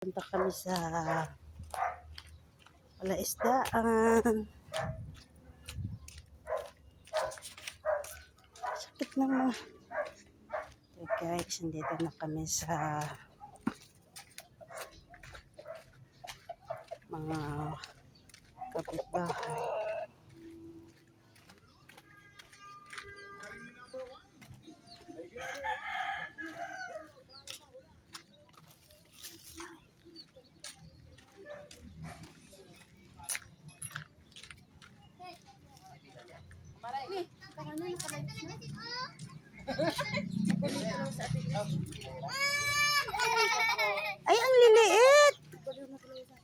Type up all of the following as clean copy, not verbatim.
Punta kami sa palaisdaan. Sakit ng mga... Okay guys, nandito na kami sa mga kapitbahay. Ay, ang liliit!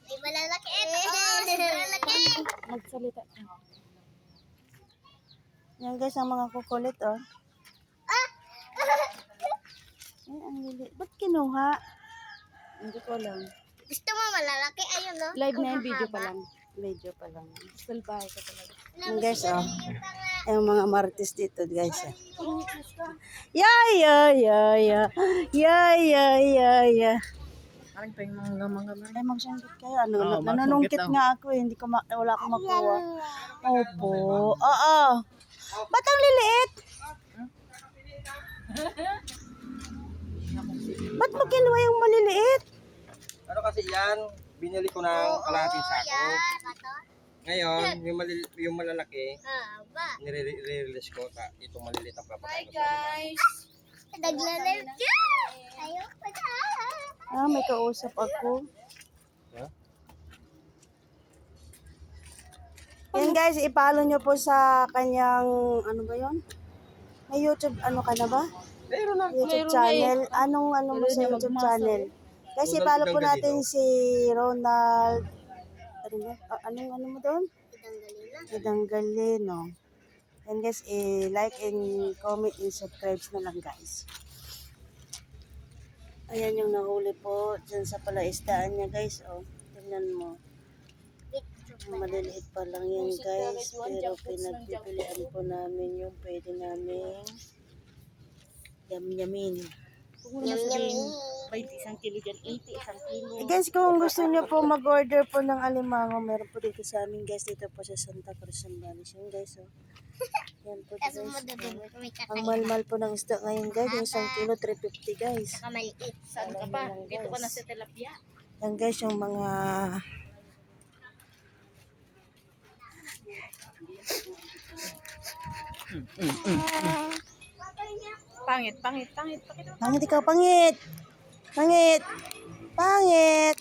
Ay, malalaki ito. Malalaki. Magsalita ka. Yan guys, ang mga kukulit, oh. Ay, ang liliit. Ba't kinuha? Hindi ko alam. Gusto mo malalaki? Ayun, no? Live na yung Ang video pa haba. lang. Video pa lang. Salbahe ka talaga. Alam mo, Guys, si oh. Liliit ang, Yung mga martis dito, guys. Yeah. Parang pa yung mga Ay, magsanggit kayo. Ano, Oo, nananungkit magsanggit nga ako eh. Hindi ko wala akong makuha. Opo. Oo. Ba't ang liliit? Ba't mo kinuha yung maliliit? Ano kasi yan, binili ko ng kalahating sako. yan. Ito? Ngayon, yung malalaki, Haba. nire-release ko. Itong maliliit ang papakain ko. guys! Nagla-live ka. Ayaw pa na. Ah, may kausap ako. Ha? Yan guys, ipalo nyo po sa kanyang, ano ba yon? May YouTube, ano ka na ba? Meron na. YouTube channel. Anong mo sa YouTube channel? Guys, Ronald ipalo po Idang natin si Ronald. Ano mo doon? Idang galina. Idang Galeno. And guys, like and comment and subscribe na lang guys. Ayan yung nahuli po dyan sa palaisdaan niya guys. Oh, tingnan mo. Maliliit pa lang yan guys. Pero pinagpipilian po namin yung pwede namin yam-yamin. Yum. 21 kilo dyan, 80, 1 kilo. Guys, kung gusto niyo po mag-order po ng alimango, meron po dito sa amin guys. Dito po sa Santa Cruz, Zambales. Yan guys, oh. Yan po Kasi mo guys. dadumi kami Ang kakain. mahal po ng isda ngayon guys. Yung 1 kilo, 350 guys. Kamaliit. Saan ka pa? Dito ka na sa tilapia. Yan guys, yung mga... Pangit. Pangit ikaw, pangit! Pangit! Pangit!